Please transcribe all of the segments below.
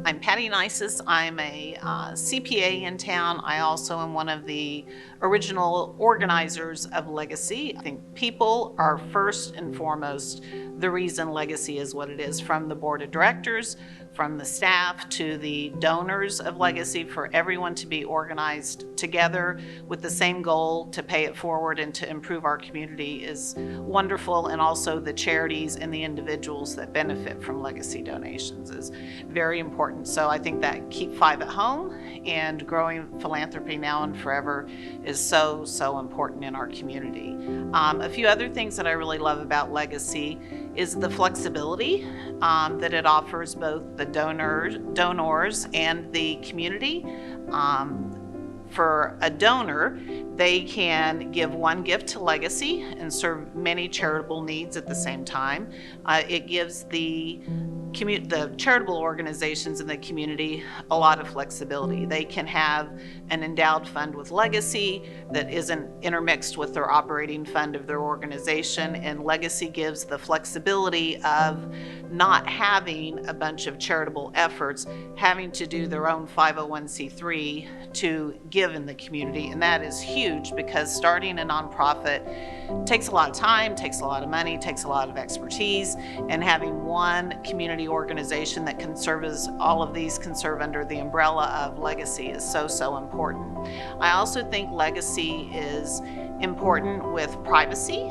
I'm Patty Neises. I'm a CPA in town. I also am one of the original organizers of Legacy. I think people are first and foremost the reason Legacy is what it is, from the board of directors, from the staff to the donors of Legacy, for everyone to be organized together with the same goal to pay it forward and to improve our community is wonderful. And also the charities and the individuals that benefit from Legacy donations is very important. So I think that Keep 5 at Home and growing philanthropy now and forever is so important in our community. A few other things that I really love about Legacy is the flexibility that it offers both the donors and the community. For a donor, they can give one gift to Legacy and serve many charitable needs at the same time. It gives the charitable organizations in the community a lot of flexibility. They can have an endowed fund with Legacy that isn't intermixed with their operating fund of their organization, and Legacy gives the flexibility of not having a bunch of charitable efforts, having to do their own 501c3 to give in the community. And that is huge, because starting a nonprofit takes a lot of time, takes a lot of money, takes a lot of expertise, and having one community organization that can service all of these can serve under the umbrella of Legacy is so important. I also think Legacy is important with privacy.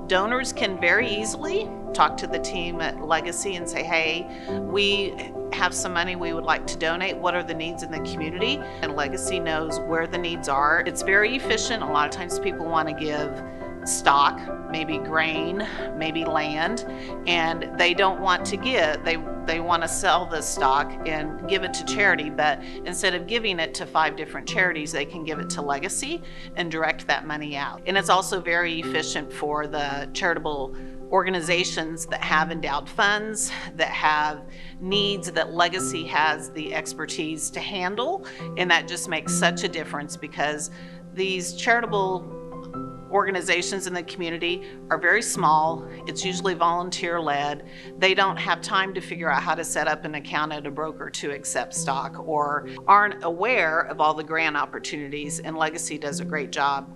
Donors can very easily talk to the team at Legacy and say, hey, we have some money we would like to donate. What are the needs in the community? And Legacy knows where the needs are. It's very efficient. A lot of times people want to give stock, maybe grain, maybe land, and they don't want to give. They want to sell the stock and give it to charity, but instead of giving it to 5 different charities, they can give it to Legacy and direct that money out. And it's also very efficient for the charitable organizations that have endowed funds, that have needs that Legacy has the expertise to handle. And that just makes such a difference, because these charitable organizations in the community are very small. It's usually volunteer-led. They don't have time to figure out how to set up an account at a broker to accept stock, or aren't aware of all the grant opportunities, and Legacy does a great job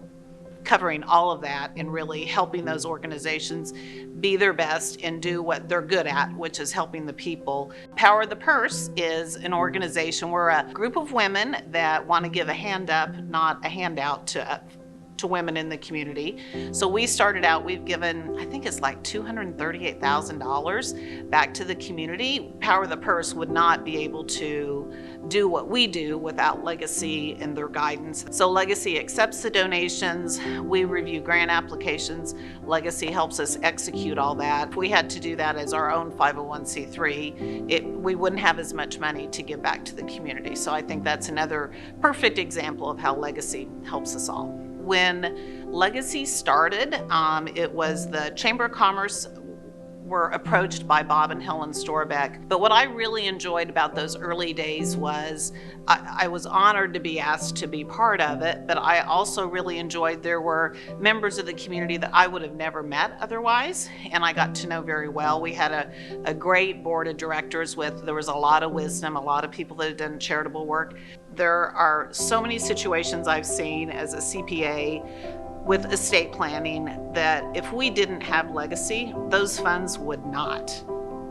covering all of that and really helping those organizations be their best and do what they're good at, which is helping the people. Power the Purse is an organization. We're a group of women that want to give a hand up, not a handout, to women in the community. So we started out, we've given, I think it's like $238,000 back to the community. Power the Purse would not be able to do what we do without Legacy and their guidance. So Legacy accepts the donations, we review grant applications, Legacy helps us execute all that. If we had to do that as our own 501c3, we wouldn't have as much money to give back to the community. So I think that's another perfect example of how Legacy helps us all. When Legacy started, it was the Chamber of Commerce were approached by Bob and Helen Storbeck. But what I really enjoyed about those early days was I was honored to be asked to be part of it, but I also really enjoyed there were members of the community that I would have never met otherwise, and I got to know very well. We had a great board of directors there was a lot of wisdom, a lot of people that had done charitable work. There are so many situations I've seen as a CPA with estate planning that if we didn't have Legacy, those funds would not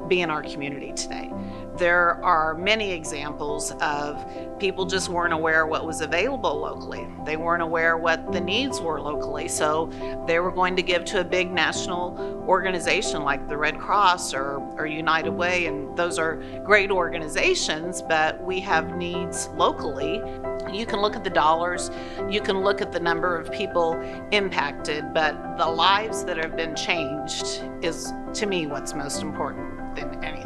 be in our community today. There are many examples of people just weren't aware what was available locally. They weren't aware what the needs were locally, so they were going to give to a big national organization like the Red Cross or United Way, and those are great organizations, but we have needs locally. You can look at the dollars, you can look at the number of people impacted, but the lives that have been changed is, to me, what's most important than anything.